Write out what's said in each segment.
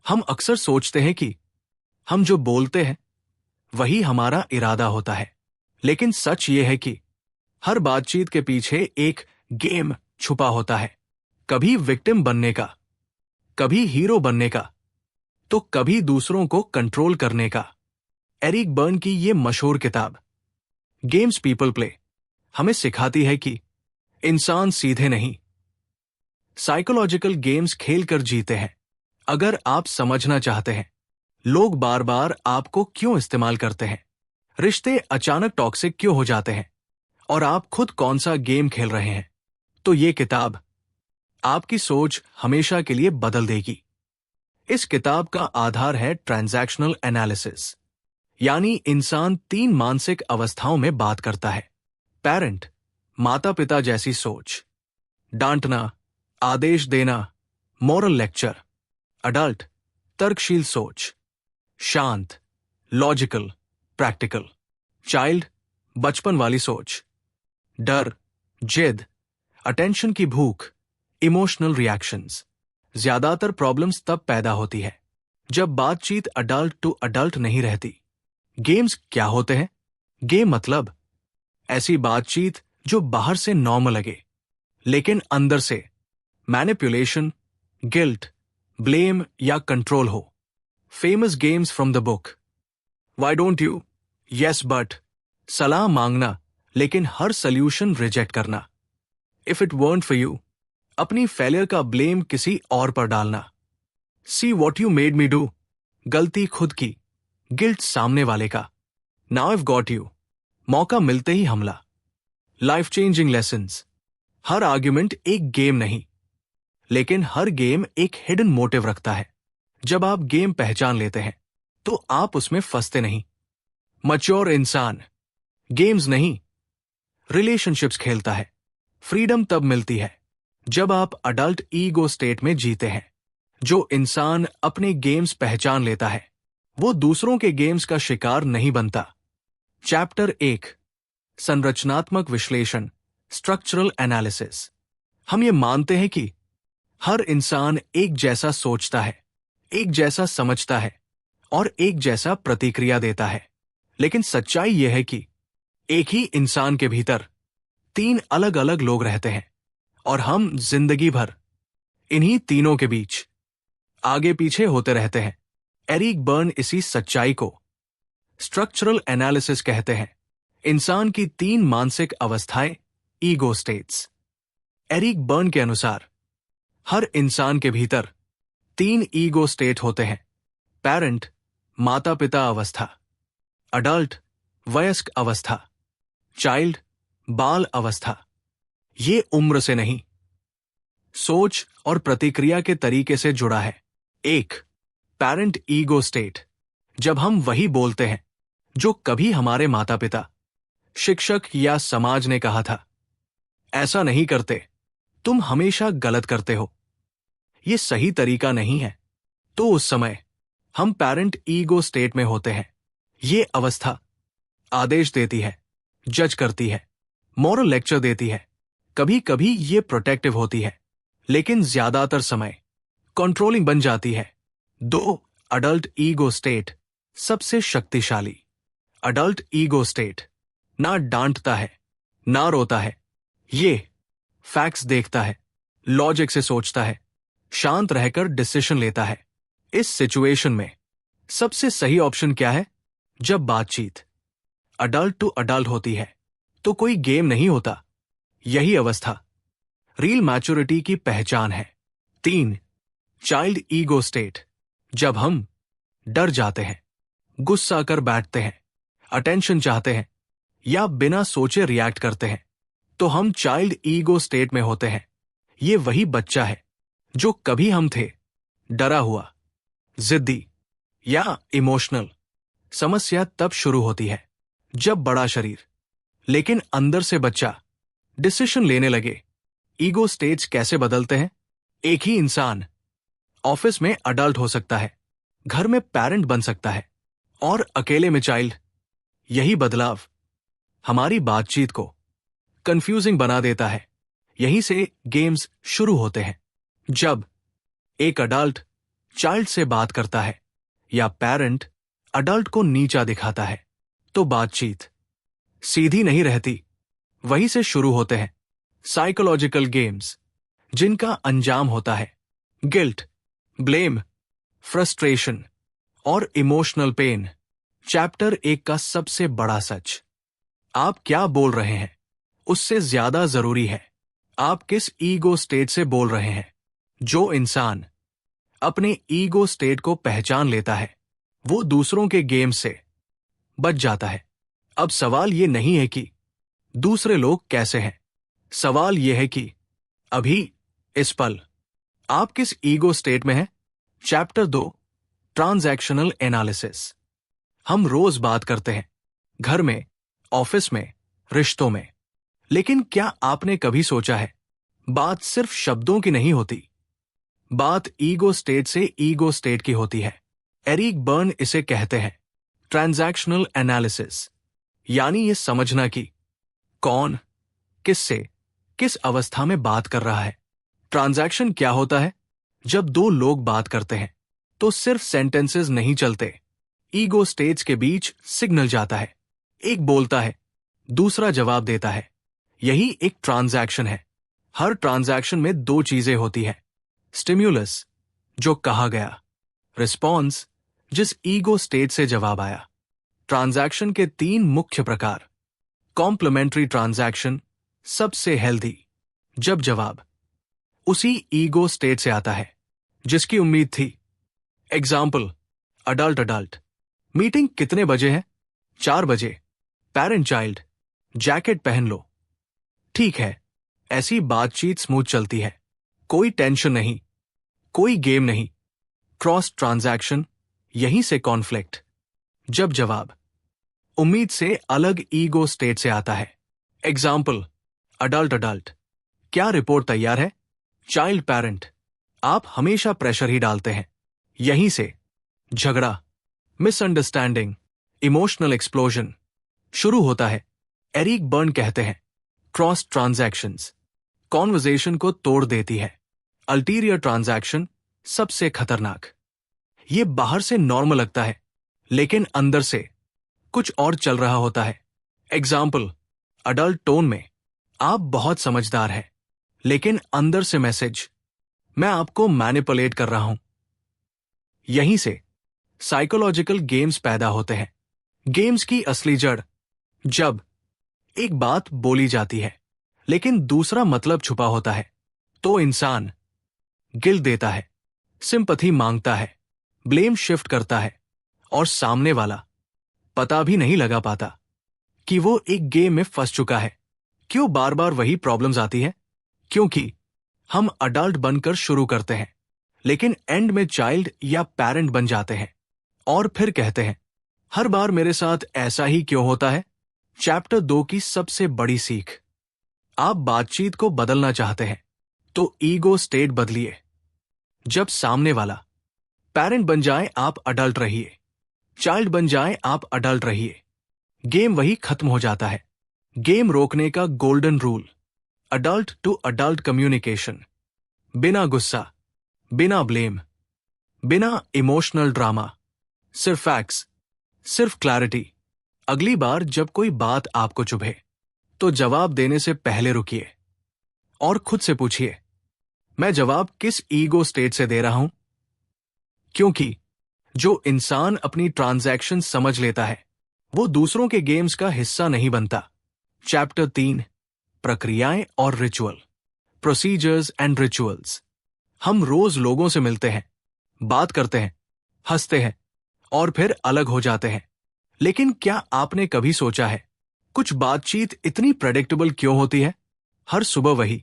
हम अक्सर सोचते हैं कि हम जो बोलते हैं वही हमारा इरादा होता है, लेकिन सच ये है कि हर बातचीत के पीछे एक गेम छुपा होता है। कभी विक्टिम बनने का, कभी हीरो बनने का, तो कभी दूसरों को कंट्रोल करने का। एरिक बर्न की ये मशहूर किताब गेम्स पीपल प्ले हमें सिखाती है कि इंसान सीधे नहीं, साइकोलॉजिकल गेम्स खेलकर जीते हैं। अगर आप समझना चाहते हैं लोग बार बार आपको क्यों इस्तेमाल करते हैं, रिश्ते अचानक टॉक्सिक क्यों हो जाते हैं, और आप खुद कौन सा गेम खेल रहे हैं, तो ये किताब आपकी सोच हमेशा के लिए बदल देगी। इस किताब का आधार है ट्रांजैक्शनल एनालिसिस, यानी इंसान 3 मानसिक अवस्थाओं में बात करता है। पेरेंट, माता पिता जैसी सोच, डांटना, आदेश देना, मॉरल लेक्चर। अडल्ट, तर्कशील सोच, शांत, लॉजिकल, प्रैक्टिकल। चाइल्ड, बचपन वाली सोच, डर, जिद, अटेंशन की भूख, इमोशनल रिएक्शंस। ज्यादातर प्रॉब्लम्स तब पैदा होती है जब बातचीत अडल्ट टू अडल्ट नहीं रहती। गेम्स क्या होते हैं? गेम मतलब ऐसी बातचीत जो बाहर से नॉर्मल लगे, लेकिन अंदर से मैनिपुलेशन, गिल्ट, ब्लेम या कंट्रोल हो। Famous games from the book why don't you, yes but, सलाह मांगना लेकिन हर सल्यूशन रिजेक्ट करना। If it weren't for you, अपनी फेलियर का ब्लेम किसी और पर डालना। See what you made me do, गलती खुद की, गिल्ट सामने वाले का। नाउ आइव गॉट यू, मौका मिलते ही हमला। लाइफ चेंजिंग लेसन्स, हर आर्ग्यूमेंट एक गेम नहीं, लेकिन हर गेम एक हिडन मोटिव रखता है। जब आप गेम पहचान लेते हैं तो आप उसमें फंसते नहीं। मैच्योर इंसान गेम्स नहीं, रिलेशनशिप्स खेलता है। फ्रीडम तब मिलती है जब आप अडल्ट ईगो स्टेट में जीते हैं। जो इंसान अपने गेम्स पहचान लेता है वो दूसरों के गेम्स का शिकार नहीं बनता। चैप्टर 1, संरचनात्मक विश्लेषण, स्ट्रक्चरल एनालिसिस। हम ये मानते हैं कि हर इंसान एक जैसा सोचता है, एक जैसा समझता है और एक जैसा प्रतिक्रिया देता है, लेकिन सच्चाई यह है कि एक ही इंसान के भीतर 3 अलग अलग लोग रहते हैं और हम जिंदगी भर इन्हीं तीनों के बीच आगे पीछे होते रहते हैं। एरिक बर्न इसी सच्चाई को स्ट्रक्चरल एनालिसिस कहते हैं। इंसान की 3 मानसिक अवस्थाएं, ईगो स्टेट्स। एरिक बर्न के अनुसार हर इंसान के भीतर 3 ईगो स्टेट होते हैं। पेरेंट, माता पिता अवस्था, अडल्ट, वयस्क अवस्था, चाइल्ड, बाल अवस्था। ये उम्र से नहीं, सोच और प्रतिक्रिया के तरीके से जुड़ा है। 1, पेरेंट ईगो स्टेट, जब हम वही बोलते हैं जो कभी हमारे माता पिता, शिक्षक या समाज ने कहा था। ऐसा नहीं करते, तुम हमेशा गलत करते हो, ये सही तरीका नहीं है। तो उस समय हम पेरेंट ईगो स्टेट में होते हैं। ये अवस्था आदेश देती है, जज करती है, मॉरल लेक्चर देती है। कभी कभी ये प्रोटेक्टिव होती है, लेकिन ज्यादातर समय कंट्रोलिंग बन जाती है। 2, अडल्ट ईगो स्टेट, सबसे शक्तिशाली। अडल्ट ईगो स्टेट ना डांटता है, ना रोता है। ये फैक्ट्स देखता है, लॉजिक से सोचता है, शांत रहकर डिसीजन लेता है। इस सिचुएशन में सबसे सही ऑप्शन क्या है? जब बातचीत अडल्ट टू अडल्ट होती है तो कोई गेम नहीं होता। यही अवस्था रियल मैच्योरिटी की पहचान है। 3, चाइल्ड ईगो स्टेट, जब हम डर जाते हैं, गुस्सा कर बैठते हैं, अटेंशन चाहते हैं या बिना सोचे रिएक्ट करते हैं, तो हम चाइल्ड ईगो स्टेट में होते हैं। ये वही बच्चा है जो कभी हम थे, डरा हुआ, जिद्दी या इमोशनल। समस्या तब शुरू होती है जब बड़ा शरीर लेकिन अंदर से बच्चा डिसीजन लेने लगे। ईगो स्टेट्स कैसे बदलते हैं? एक ही इंसान ऑफिस में अडल्ट हो सकता है, घर में पेरेंट बन सकता है और अकेले में चाइल्ड। यही बदलाव हमारी बातचीत को कंफ्यूजिंग बना देता है। यहीं से गेम्स शुरू होते हैं। जब एक अडल्ट चाइल्ड से बात करता है या पेरेंट अडल्ट को नीचा दिखाता है, तो बातचीत सीधी नहीं रहती। वहीं से शुरू होते हैं साइकोलॉजिकल गेम्स, जिनका अंजाम होता है गिल्ट, ब्लेम, फ्रस्ट्रेशन और इमोशनल पेन। चैप्टर 1 का सबसे बड़ा सच, आप क्या बोल रहे हैं उससे ज्यादा जरूरी है आप किस ईगो स्टेट से बोल रहे हैं। जो इंसान अपने ईगो स्टेट को पहचान लेता है वो दूसरों के गेम से बच जाता है। अब सवाल ये नहीं है कि दूसरे लोग कैसे हैं, सवाल यह है कि अभी इस पल आप किस ईगो स्टेट में हैं। Chapter 2, transactional analysis. हम रोज बात करते हैं, घर में, ऑफिस में, रिश्तों में, लेकिन क्या आपने कभी सोचा है बात सिर्फ शब्दों की नहीं होती, बात ईगो स्टेट से ईगो स्टेट की होती है। एरिक बर्न इसे कहते हैं ट्रांजैक्शनल एनालिसिस, यानी ये समझना कि कौन किससे किस अवस्था में बात कर रहा है। ट्रांजैक्शन क्या होता है? जब दो लोग बात करते हैं तो सिर्फ सेंटेंसेस नहीं चलते, ईगो स्टेट्स के बीच सिग्नल जाता है। एक बोलता है, दूसरा जवाब देता है। यही एक ट्रांजैक्शन है। हर ट्रांजैक्शन में दो चीजें होती है, स्टिम्युलस जो कहा गया, रिस्पॉन्स जिस ईगो स्टेट से जवाब आया। ट्रांजैक्शन के 3 मुख्य प्रकार। कॉम्प्लीमेंट्री ट्रांजैक्शन सबसे हेल्दी, जब जवाब उसी ईगो स्टेट से आता है जिसकी उम्मीद थी। एग्जाम्पल, अडल्ट अडल्ट, मीटिंग कितने बजे है? 4 बजे। पेरेंट चाइल्ड, जैकेट पहन लो। ठीक है, ऐसी बातचीत स्मूथ चलती है, कोई टेंशन नहीं, कोई गेम नहीं। क्रॉस ट्रांजैक्शन, यहीं से कॉन्फ्लिक्ट, जब जवाब उम्मीद से अलग ईगो स्टेट से आता है। एग्जाम्पल, अडल्ट अडल्ट, क्या रिपोर्ट तैयार है? चाइल्ड पेरेंट, आप हमेशा प्रेशर ही डालते हैं। यहीं से झगड़ा, मिसअंडरस्टैंडिंग, इमोशनल एक्सप्लोजन शुरू होता है। एरिक बर्न कहते हैं क्रॉस ट्रांजैक्शंस कॉन्वर्सेशन को तोड़ देती है। अल्टीरियर ट्रांजैक्शन सबसे खतरनाक। ये बाहर से नॉर्मल लगता है लेकिन अंदर से कुछ और चल रहा होता है। एग्जाम्पल, अडल्ट टोन में, आप बहुत समझदार हैं, लेकिन अंदर से मैसेज, मैं आपको मैनिपुलेट कर रहा हूं। यहीं से साइकोलॉजिकल गेम्स पैदा होते हैं। गेम्स की असली जड़, जब एक बात बोली जाती है लेकिन दूसरा मतलब छुपा होता है, तो इंसान गिल्ट देता है, सिंपैथी मांगता है, ब्लेम शिफ्ट करता है, और सामने वाला पता भी नहीं लगा पाता कि वो एक गेम में फंस चुका है। क्यों बार बार वही प्रॉब्लम्स आती है? क्योंकि हम अडल्ट बनकर शुरू करते हैं लेकिन एंड में चाइल्ड या पेरेंट बन जाते हैं और फिर कहते हैं, हर बार मेरे साथ ऐसा ही क्यों होता है। चैप्टर 2 की सबसे बड़ी सीख, आप बातचीत को बदलना चाहते हैं तो ईगो स्टेट बदलिए। जब सामने वाला पेरेंट बन जाए आप अडल्ट रहिए, चाइल्ड बन जाए आप अडल्ट रहिए। गेम वही खत्म हो जाता है। गेम रोकने का golden rule, adult to adult communication, बिना गुस्सा, बिना ब्लेम, बिना इमोशनल ड्रामा, सिर्फ फैक्ट्स, सिर्फ क्लैरिटी। अगली बार जब कोई बात आपको चुभे तो जवाब देने से पहले रुकिए और खुद से पूछिए, मैं जवाब किस ईगो स्टेट से दे रहा हूं? क्योंकि जो इंसान अपनी ट्रांजैक्शन समझ लेता है वो दूसरों के गेम्स का हिस्सा नहीं बनता। चैप्टर 3, प्रक्रियाएं और रिचुअल, प्रोसीजर्स एंड रिचुअल्स। हम रोज लोगों से मिलते हैं, बात करते हैं, हंसते हैं और फिर अलग हो जाते हैं। लेकिन क्या आपने कभी सोचा है कुछ बातचीत इतनी प्रेडिक्टेबल क्यों होती है? हर सुबह वही,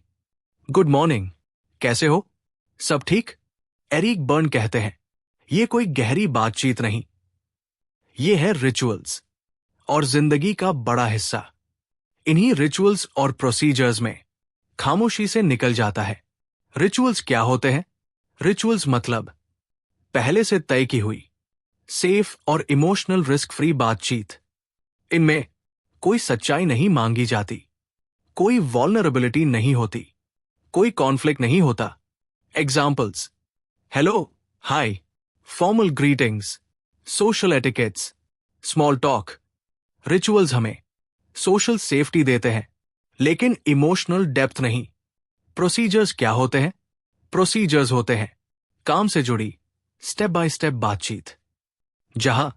गुड मॉर्निंग, कैसे हो, सब ठीक? एरिक बर्न कहते हैं ये कोई गहरी बातचीत नहीं, ये है रिचुअल्स और जिंदगी का बड़ा हिस्सा। इन्हीं रिचुअल्स और प्रोसीजर्स में खामोशी से निकल जाता है। रिचुअल्स क्या होते हैं? रिचुअल्स मतलब पहले से तय की हुई सेफ और इमोशनल रिस्क फ्री बातचीत। इनमें कोई सच्चाई नहीं मांगी जाती, कोई वल्नरेबिलिटी नहीं होती, कोई कॉन्फ्लिक्ट नहीं होता। Examples, hello, hi, formal greetings, social etiquettes, small talk. Rituals हमें सोशल सेफ्टी देते हैं, लेकिन इमोशनल डेप्थ नहीं। प्रोसीजर्स क्या होते हैं? प्रोसीजर्स होते हैं काम से जुड़ी स्टेप बाय स्टेप बातचीत, जहां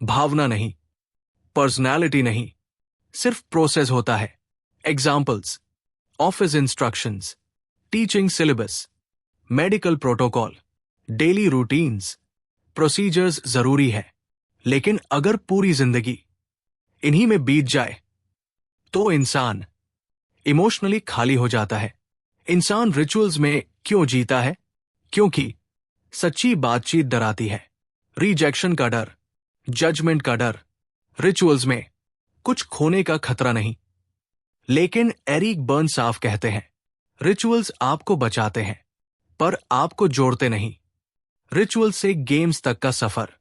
भावना नहीं, पर्सनैलिटी नहीं, सिर्फ प्रोसेस होता है। Examples: office instructions, teaching syllabus, medical protocol, daily routines. Procedures जरूरी है, लेकिन अगर पूरी जिंदगी इन्हीं में बीत जाए तो इंसान इमोशनली खाली हो जाता है। इंसान रिचुअल्स में क्यों जीता है? क्योंकि सच्ची बातचीत डराती है। रिजेक्शन का डर, जजमेंट का डर। रिचुअल्स में कुछ खोने का खतरा नहीं, लेकिन एरिक बर्न साफ कहते हैं, रिचुअल्स आपको बचाते हैं पर आपको जोड़ते नहीं। रिचुअल से गेम्स तक का सफर।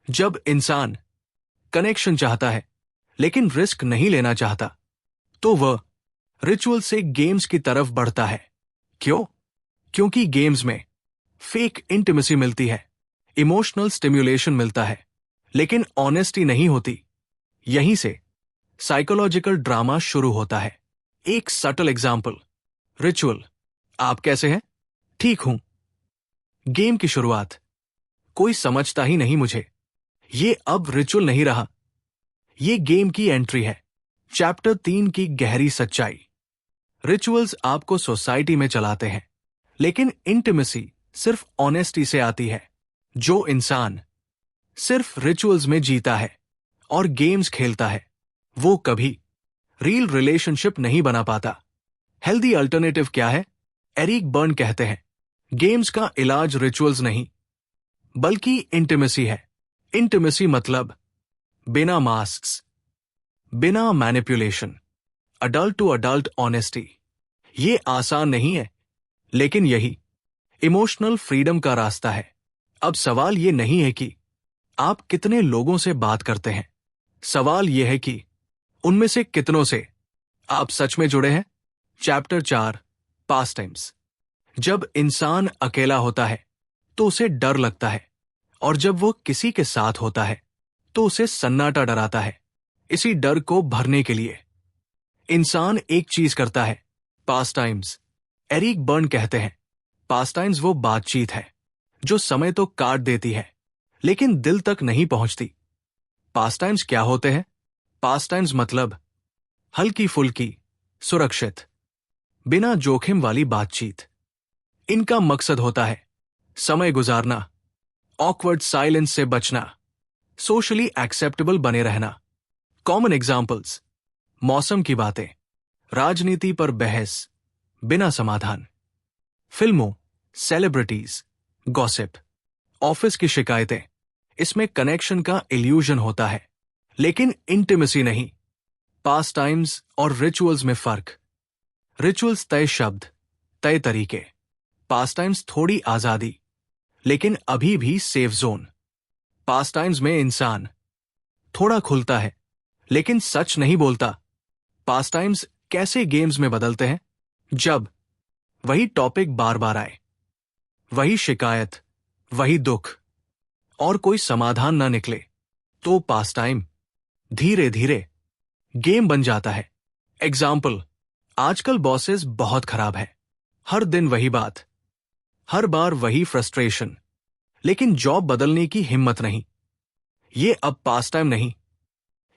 जब इंसान कनेक्शन चाहता है लेकिन रिस्क नहीं लेना चाहता, तो वह रिचुअल से गेम्स की तरफ बढ़ता है। क्यों? क्योंकि गेम्स में फेक इंटिमेसी मिलती है, इमोशनल स्टिम्युलेशन मिलता है, लेकिन ऑनेस्टी नहीं होती। यहीं से साइकोलॉजिकल ड्रामा शुरू होता है। एक सटल एग्जाम्पल: रिचुअल, आप कैसे हैं? ठीक हूं। गेम की शुरुआत, कोई समझता ही नहीं मुझे। ये अब रिचुअल नहीं रहा, ये गेम की एंट्री है। चैप्टर 3 की गहरी सच्चाई। रिचुअल्स आपको सोसाइटी में चलाते हैं, लेकिन इंटिमेसी सिर्फ ऑनेस्टी से आती है। जो इंसान सिर्फ रिचुअल्स में जीता है और गेम्स खेलता है, वो कभी रियल रिलेशनशिप नहीं बना पाता। हेल्दी अल्टरनेटिव क्या है? एरिक बर्न कहते हैं, गेम्स का इलाज रिचुअल्स नहीं, बल्कि इंटिमेसी है। इंटिमेसी मतलब बिना मास्क्स, बिना manipulation, adult to adult honesty. ये आसान नहीं है, लेकिन यही इमोशनल फ्रीडम का रास्ता है। अब सवाल ये नहीं है कि आप कितने लोगों से बात करते हैं, सवाल यह है कि उनमें से कितनों से आप सच में जुड़े हैं। चैप्टर 4, पास टाइम्स। जब इंसान अकेला होता है तो उसे डर लगता है, और जब वो किसी के साथ होता है तो उसे सन्नाटा डराता है। इसी डर को भरने के लिए इंसान एक चीज करता है, पास टाइम्स। एरिक बर्न कहते हैं, पास टाइम्स वो बातचीत है जो समय तो काट देती है, लेकिन दिल तक नहीं पहुंचती। पास टाइम्स क्या होते हैं? पास टाइम्स मतलब हल्की फुल्की, सुरक्षित, बिना जोखिम वाली बातचीत। इनका मकसद होता है समय गुजारना, ऑकवर्ड साइलेंस से बचना, सोशली एक्सेप्टेबल बने रहना। कॉमन एग्जाम्पल्स: मौसम की बातें, राजनीति पर बहस बिना समाधान, फिल्मों, सेलिब्रिटीज, गॉसिप, ऑफिस की शिकायतें। इसमें कनेक्शन का इल्यूजन होता है, लेकिन इंटिमेसी नहीं। पास टाइम्स और रिचुअल्स में फर्क: रिचुअल्स तय शब्द, तय तरीके। पास टाइम्स थोड़ी आजादी, लेकिन अभी भी सेफ जोन। पास टाइम्स में इंसान थोड़ा खुलता है, लेकिन सच नहीं बोलता। पास टाइम्स कैसे गेम्स में बदलते हैं? जब वही टॉपिक बार बार आए, वही शिकायत, वही दुख, और कोई समाधान ना निकले, तो पास टाइम धीरे धीरे गेम बन जाता है। एग्जाम्पल: आजकल बॉसेस बहुत खराब है, हर दिन वही बात, हर बार वही फ्रस्ट्रेशन, लेकिन जॉब बदलने की हिम्मत नहीं। ये अब पास टाइम नहीं,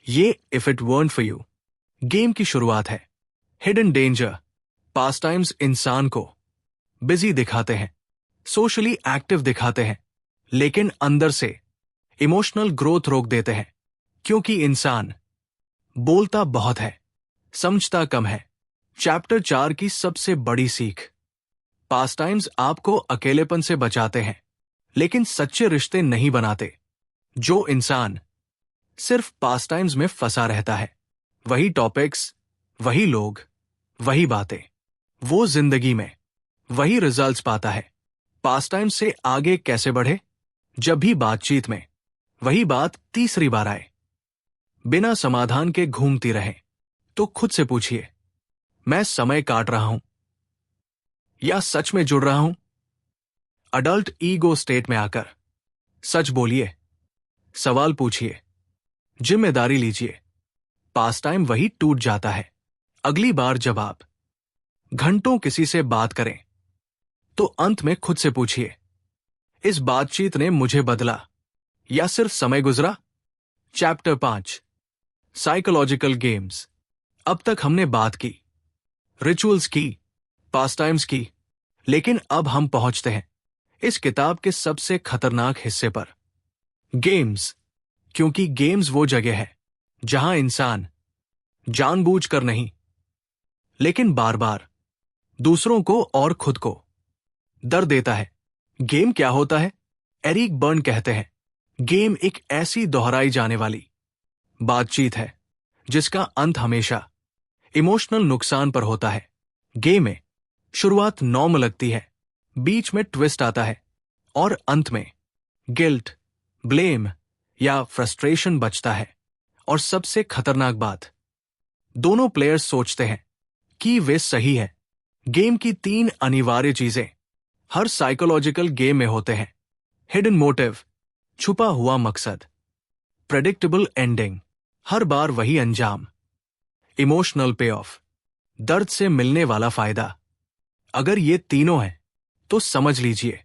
ये if it weren't for you game की शुरुआत है। हिडन डेंजर: पास टाइम्स इंसान को बिजी दिखाते हैं, सोशली एक्टिव दिखाते हैं, लेकिन अंदर से इमोशनल ग्रोथ रोक देते हैं, क्योंकि इंसान बोलता बहुत है, समझता कम है। चैप्टर 4 की सबसे बड़ी सीख: पास टाइम्स आपको अकेलेपन से बचाते हैं, लेकिन सच्चे रिश्ते नहीं बनाते। जो इंसान सिर्फ पास टाइम्स में फंसा रहता है, वही टॉपिक्स, वही लोग, वही बातें, वो जिंदगी में वही रिजल्ट्स पाता है। पास टाइम से आगे कैसे बढ़े? जब भी बातचीत में वही बात तीसरी बार आए, बिना समाधान के घूमती रहे, तो खुद से पूछिए, मैं समय काट रहा हूं या सच में जुड़ रहा हूं? अडल्ट ईगो स्टेट में आकर सच बोलिए, सवाल पूछिए, जिम्मेदारी लीजिए। पास टाइम वही टूट जाता है। अगली बार जब आप घंटों किसी से बात करें तो अंत में खुद से पूछिए, इस बातचीत ने मुझे बदला या सिर्फ समय गुजरा? Chapter 5, psychological games. अब तक हमने बात की, रिचुअल्स की, पास टाइम्स की, लेकिन अब हम पहुंचते हैं इस किताब के सबसे खतरनाक हिस्से पर, गेम्स। क्योंकि गेम्स वो जगह है जहां इंसान जानबूझकर नहीं, लेकिन बार बार दूसरों को और खुद को दर्द देता है। गेम क्या होता है? एरिक बर्न कहते हैं, गेम एक ऐसी दोहराई जाने वाली बातचीत है जिसका अंत हमेशा इमोशनल नुकसान पर होता है। गेम में शुरुआत नॉर्मल लगती है, बीच में ट्विस्ट आता है और अंत में गिल्ट, ब्लेम या फ्रस्ट्रेशन बचता है। और सबसे खतरनाक बात, दोनों प्लेयर्स सोचते हैं कि वे सही है। गेम की 3 अनिवार्य चीजें हर साइकोलॉजिकल गेम में होते हैं: हिडन मोटिव, छुपा हुआ मकसद; प्रेडिक्टेबल एंडिंग, हर बार वही अंजाम; इमोशनल पे ऑफ, दर्द से मिलने वाला फायदा। अगर ये तीनों हैं तो समझ लीजिए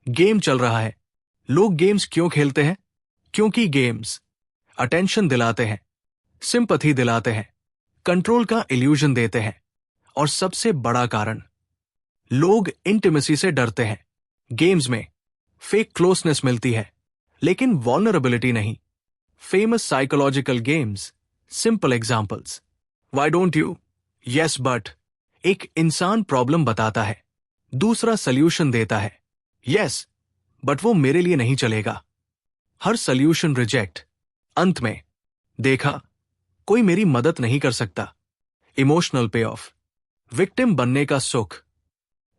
गेम चल रहा है। लोग गेम्स क्यों खेलते हैं? क्योंकि गेम्स अटेंशन दिलाते हैं, सिंपैथी दिलाते हैं, कंट्रोल का इल्यूजन देते हैं, और सबसे बड़ा कारण, लोग इंटिमेसी से डरते हैं। गेम्स में फेक क्लोजनेस मिलती है, लेकिन वल्नरेबिलिटी नहीं। Famous psychological games, simple examples. Why don't you? Yes but. एक इंसान प्रॉब्लम बताता है, दूसरा सल्यूशन देता है। यस बट वो मेरे लिए नहीं चलेगा। हर सल्यूशन रिजेक्ट। अंत में, देखा, कोई मेरी मदद नहीं कर सकता। इमोशनल पे ऑफ, विक्टिम बनने का सुख।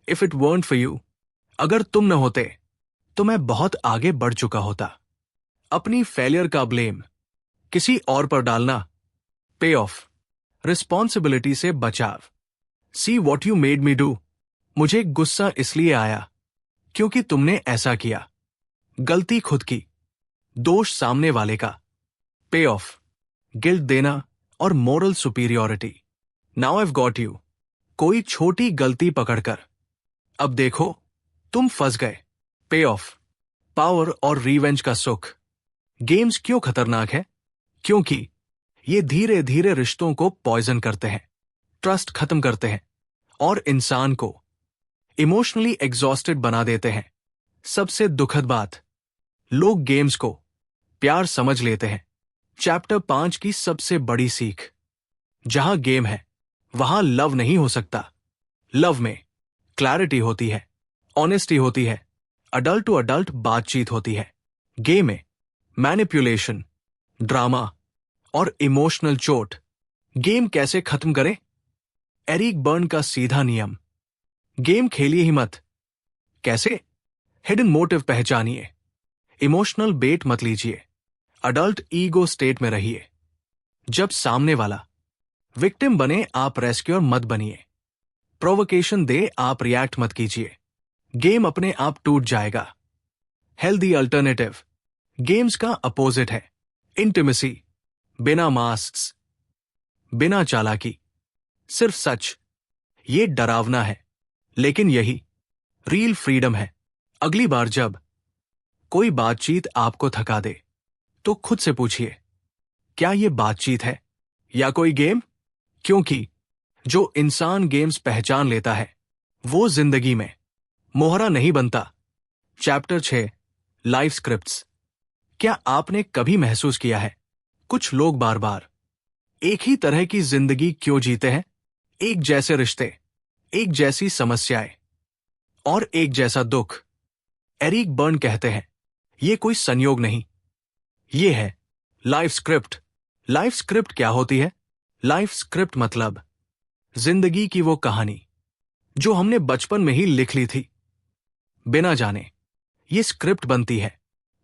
If it weren't for you, अगर तुम न होते तो मैं बहुत आगे बढ़ चुका होता। अपनी फेलियर का ब्लेम किसी और पर डालना। पे ऑफ, रिस्पॉन्सिबिलिटी से बचाव। See what you made me do, मुझे गुस्सा इसलिए आया क्योंकि तुमने ऐसा किया। गलती खुद की, दोष सामने वाले का। पे ऑफ, गिल्ट देना और moral superiority. Now I've got you, कोई छोटी गलती पकड़कर, अब देखो तुम फंस गए। पे ऑफ, पावर और रिवेंज का सुख। गेम्स क्यों खतरनाक है? क्योंकि ये धीरे धीरे रिश्तों को पॉइजन करते हैं, ट्रस्ट खत्म करते हैं और इंसान को इमोशनली एग्जॉस्टेड बना देते हैं। सबसे दुखद बात, लोग गेम्स को प्यार समझ लेते हैं। चैप्टर 5 की सबसे बड़ी सीख, जहां गेम है वहां लव नहीं हो सकता। लव में क्लैरिटी होती है, ऑनेस्टी होती है, अडल्ट टू अडल्ट बातचीत होती है। गेम में मैनिपुलेशन, ड्रामा और इमोशनल चोट। गेम कैसे खत्म करें? एरिक बर्न का सीधा नियम, गेम खेलिए ही मत। कैसे? हिडन मोटिव पहचानिए, इमोशनल बेट मत लीजिए, अडल्ट ईगो स्टेट में रहिए। जब सामने वाला विक्टिम बने, आप रेस्क्यूअर मत बनिए। प्रोवोकेशन दे, आप रिएक्ट मत कीजिए। गेम अपने आप टूट जाएगा। हेल्दी अल्टरनेटिव, गेम्स का अपोजिट है इंटिमेसी, बिना मास्क्स, बिना चालाकी, सिर्फ सच। ये डरावना है, लेकिन यही रियल फ्रीडम है। अगली बार जब कोई बातचीत आपको थका दे तो खुद से पूछिए, क्या ये बातचीत है या कोई गेम? क्योंकि जो इंसान गेम्स पहचान लेता है वो जिंदगी में मोहरा नहीं बनता। Chapter 6, life scripts. क्या आपने कभी महसूस किया है कुछ लोग बार बार एक ही तरह की जिंदगी क्यों जीते हैं? एक जैसे रिश्ते, एक जैसी समस्याएं और एक जैसा दुख। एरिक बर्न कहते हैं, ये कोई संयोग नहीं, ये है लाइफ स्क्रिप्ट। लाइफ स्क्रिप्ट क्या होती है? लाइफ स्क्रिप्ट मतलब जिंदगी की वो कहानी जो हमने बचपन में ही लिख ली थी बिना जाने। ये स्क्रिप्ट बनती है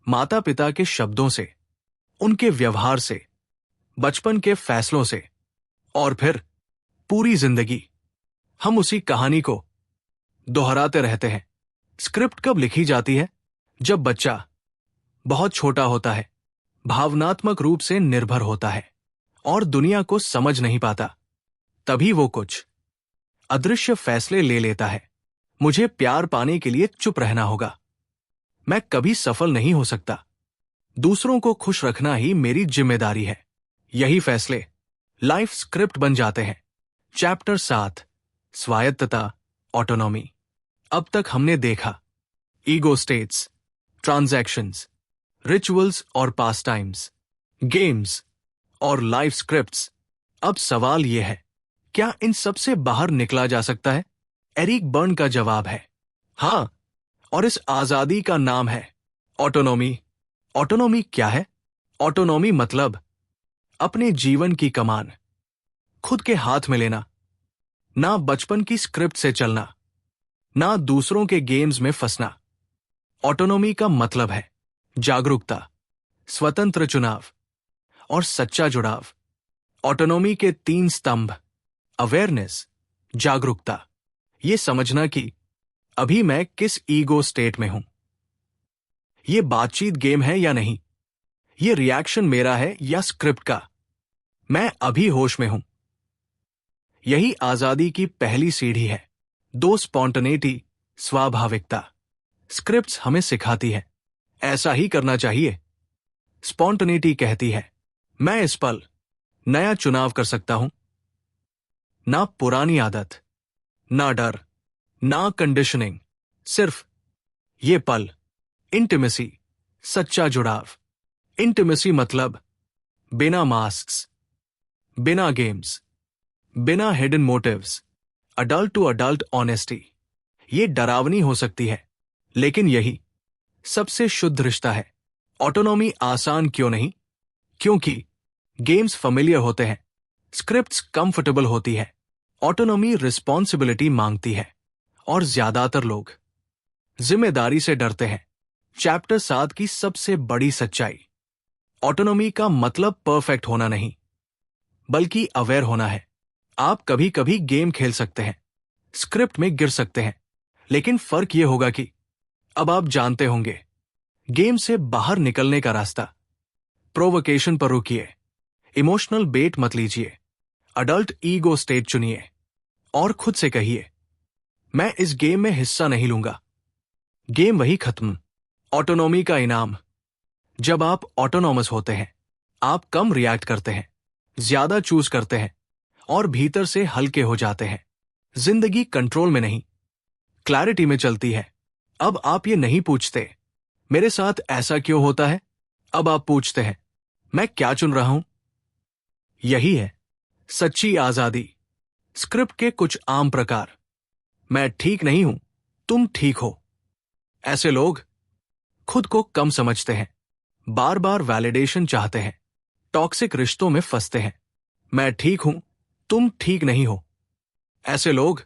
माता पिता के शब्दों से, उनके व्यवहार से, बचपन के फैसलों से, और फिर पूरी जिंदगी हम उसी कहानी को दोहराते रहते हैं। स्क्रिप्ट कब लिखी जाती है? जब बच्चा बहुत छोटा होता है, भावनात्मक रूप से निर्भर होता है और दुनिया को समझ नहीं पाता। तभी वो कुछ अदृश्य फैसले ले लेता है। मुझे प्यार पाने के लिए चुप रहना होगा। मैं कभी सफल नहीं हो सकता। दूसरों को खुश रखना ही मेरी जिम्मेदारी है। यही फैसले लाइफ स्क्रिप्ट बन जाते हैं। चैप्टर 7, स्वायत्तता, ऑटोनॉमी। अब तक हमने देखा ईगो स्टेट्स, ट्रांजैक्शंस, रिचुअल्स और पास टाइम्स, गेम्स और लाइफ स्क्रिप्ट्स। अब सवाल यह है, क्या इन सब से बाहर निकला जा सकता है? एरिक बर्न का जवाब है हां, और इस आजादी का नाम है ऑटोनॉमी। ऑटोनॉमी क्या है? ऑटोनॉमी मतलब अपने जीवन की कमान खुद के हाथ में लेना, ना बचपन की स्क्रिप्ट से चलना, ना दूसरों के गेम्स में फंसना। ऑटोनॉमी का मतलब है जागरूकता, स्वतंत्र चुनाव और सच्चा जुड़ाव। ऑटोनॉमी के 3 स्तंभ, अवेयरनेस, जागरूकता, ये समझना कि अभी मैं किस ईगो स्टेट में हूं। ये बातचीत गेम है या नहीं? ये रिएक्शन मेरा है या स्क्रिप्ट का? मैं अभी होश में हूं। यही आजादी की पहली सीढ़ी है। 2, स्पॉन्टेनिटी, स्वाभाविकता। स्क्रिप्ट्स हमें सिखाती है ऐसा ही करना चाहिए। स्पॉन्टेनिटी कहती है मैं इस पल नया चुनाव कर सकता हूं। ना पुरानी आदत, ना डर, ना कंडीशनिंग, सिर्फ ये पल। इंटीमेसी, सच्चा जुड़ाव। इंटीमेसी मतलब बिना मास्क्स, बिना गेम्स, बिना hidden motives, adult to adult honesty. ये डरावनी हो सकती है, लेकिन यही सबसे शुद्ध रिश्ता है। ऑटोनॉमी आसान क्यों नहीं? क्योंकि गेम्स फेमिलियर होते हैं, स्क्रिप्ट्स कंफर्टेबल होती है। ऑटोनॉमी रिस्पॉन्सिबिलिटी मांगती है और ज्यादातर लोग जिम्मेदारी से डरते हैं। चैप्टर 7 की सबसे बड़ी सच्चाई, ऑटोनॉमी का मतलब परफेक्ट होना नहीं, बल्कि अवेयर होना है। आप कभी कभी गेम खेल सकते हैं, स्क्रिप्ट में गिर सकते हैं, लेकिन फर्क यह होगा कि अब आप जानते होंगे गेम से बाहर निकलने का रास्ता। प्रोवोकेशन पर रुकिए, इमोशनल बेट मत लीजिए, अडल्ट ईगो स्टेट चुनिए और खुद से कहिए मैं इस गेम में हिस्सा नहीं लूंगा। गेम वही खत्म। ऑटोनॉमी का इनाम, जब आप ऑटोनॉमस होते हैं, आप कम रिएक्ट करते हैं, ज्यादा चूज करते हैं और भीतर से हल्के हो जाते हैं। जिंदगी कंट्रोल में नहीं, क्लैरिटी में चलती है। अब आप ये नहीं पूछते मेरे साथ ऐसा क्यों होता है, अब आप पूछते हैं मैं क्या चुन रहा हूं। यही है सच्ची आजादी। स्क्रिप्ट के कुछ आम प्रकार, मैं ठीक नहीं हूं, तुम ठीक हो। ऐसे लोग खुद को कम समझते हैं, बार बार वैलिडेशन चाहते हैं, टॉक्सिक रिश्तों में फंसते हैं। मैं ठीक हूं, तुम ठीक नहीं हो। ऐसे लोग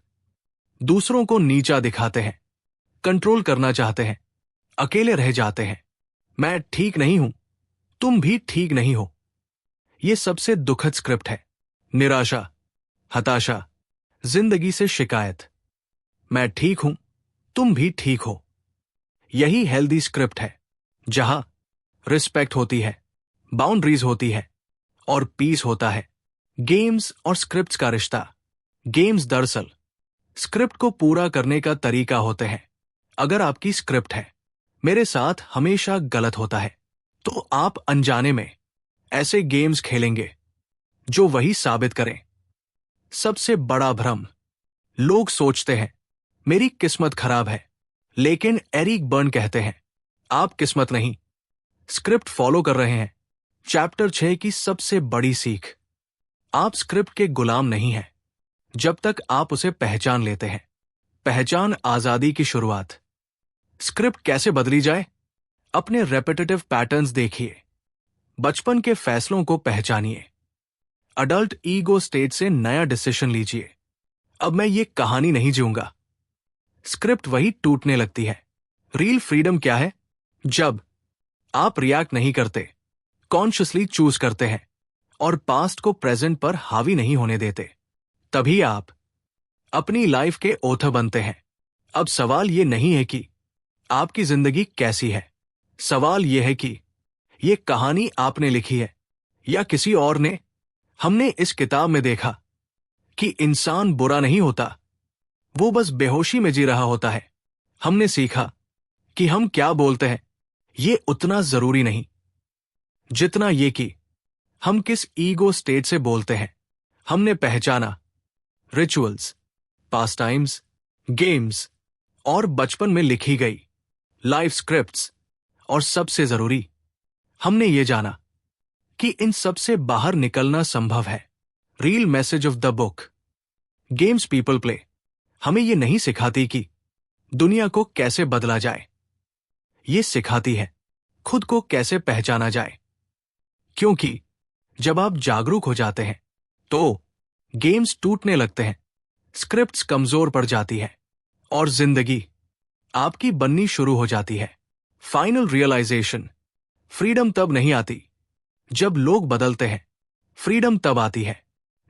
दूसरों को नीचा दिखाते हैं, कंट्रोल करना चाहते हैं, अकेले रह जाते हैं। मैं ठीक नहीं हूं, तुम भी ठीक नहीं हो। यह सबसे दुखद स्क्रिप्ट है। निराशा, हताशा, जिंदगी से शिकायत, मैं ठीक हूं, तुम भी ठीक हो। यही हेल्दी स्क्रिप्ट है, जहां रिस्पेक्ट होती है, बाउंड्रीज होती है और पीस होता है। गेम्स और स्क्रिप्ट्स का रिश्ता। गेम्स दरअसल स्क्रिप्ट को पूरा करने का तरीका होते हैं। अगर आपकी स्क्रिप्ट है मेरे साथ हमेशा गलत होता है, तो आप अनजाने में ऐसे गेम्स खेलेंगे जो वही साबित करें। सबसे बड़ा भ्रम, लोग सोचते हैं मेरी किस्मत खराब है, लेकिन एरिक बर्न कहते हैं आप किस्मत नहीं, स्क्रिप्ट फॉलो कर रहे हैं। चैप्टर 6 की सबसे बड़ी सीख, आप स्क्रिप्ट के गुलाम नहीं हैं जब तक आप उसे पहचान लेते हैं। पहचान आजादी की शुरुआत। स्क्रिप्ट कैसे बदली जाए? अपने रेपिटेटिव पैटर्न्स देखिए, बचपन के फैसलों को पहचानिए, अडल्ट ईगो स्टेट से नया डिसीजन लीजिए। अब मैं ये कहानी नहीं जीऊंगा। स्क्रिप्ट वही टूटने लगती है। रियल फ्रीडम क्या है? जब आप रिएक्ट नहीं करते, कॉन्शियसली चूज करते हैं और पास्ट को प्रेजेंट पर हावी नहीं होने देते, तभी आप अपनी लाइफ के ऑथर बनते हैं। अब सवाल ये नहीं है कि आपकी जिंदगी कैसी है, सवाल यह है कि ये कहानी आपने लिखी है या किसी और ने। हमने इस किताब में देखा कि इंसान बुरा नहीं होता, वो बस बेहोशी में जी रहा होता है। हमने सीखा कि हम क्या बोलते हैं ये उतना जरूरी नहीं जितना ये कि हम किस ईगो स्टेट से बोलते हैं। हमने पहचाना रिचुअल्स, पास टाइम्स, गेम्स और बचपन में लिखी गई लाइफ स्क्रिप्ट्स, और सबसे जरूरी हमने ये जाना कि इन सब से बाहर निकलना संभव है। Real message of the book. Games people play हमें ये नहीं सिखाती कि दुनिया को कैसे बदला जाए, ये सिखाती है खुद को कैसे पहचाना जाए। क्योंकि जब आप जागरूक हो जाते हैं तो गेम्स टूटने लगते हैं, स्क्रिप्ट्स कमजोर पड़ जाती है और जिंदगी आपकी बननी शुरू हो जाती है। Final realisation. फ्रीडम तब नहीं आती जब लोग बदलते हैं, फ्रीडम तब आती है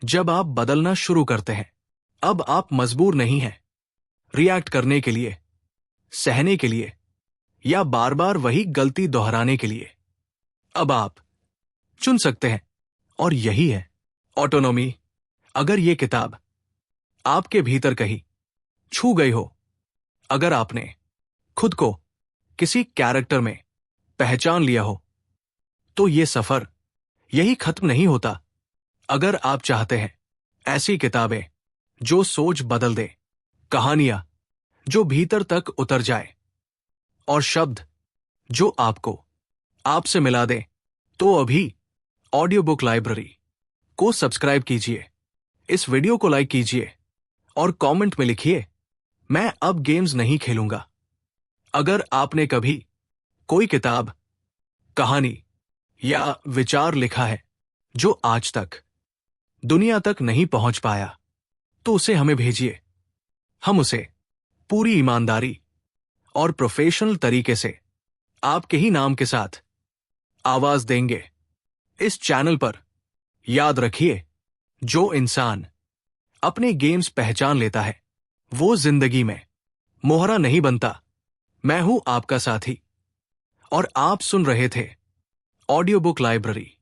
जब आप बदलना शुरू करते हैं। अब आप मजबूर नहीं हैं रिएक्ट करने के लिए, सहने के लिए या बार बार वही गलती दोहराने के लिए। अब आप चुन सकते हैं, और यही है ऑटोनॉमी। अगर ये किताब आपके भीतर कहीं छू गई हो, अगर आपने खुद को किसी कैरेक्टर में पहचान लिया हो, तो ये सफर यही खत्म नहीं होता। अगर आप चाहते हैं ऐसी किताबें जो सोच बदल दे, कहानियां जो भीतर तक उतर जाए और शब्द जो आपको आपसे मिला दे, तो अभी ऑडियो बुक लाइब्रेरी को सब्सक्राइब कीजिए, इस वीडियो को लाइक कीजिए और कमेंट में लिखिए, मैं अब गेम्स नहीं खेलूंगा। अगर आपने कभी कोई किताब, कहानी या विचार लिखा है जो आज तक दुनिया तक नहीं पहुंच पाया, तो उसे हमें भेजिए। हम उसे पूरी ईमानदारी और प्रोफेशनल तरीके से आपके ही नाम के साथ आवाज देंगे। इस चैनल पर याद रखिए, जो इंसान अपने गेम्स पहचान लेता है वो जिंदगी में मोहरा नहीं बनता। मैं हूं आपका साथी और आप सुन रहे थे ऑडियो बुक लाइब्रेरी।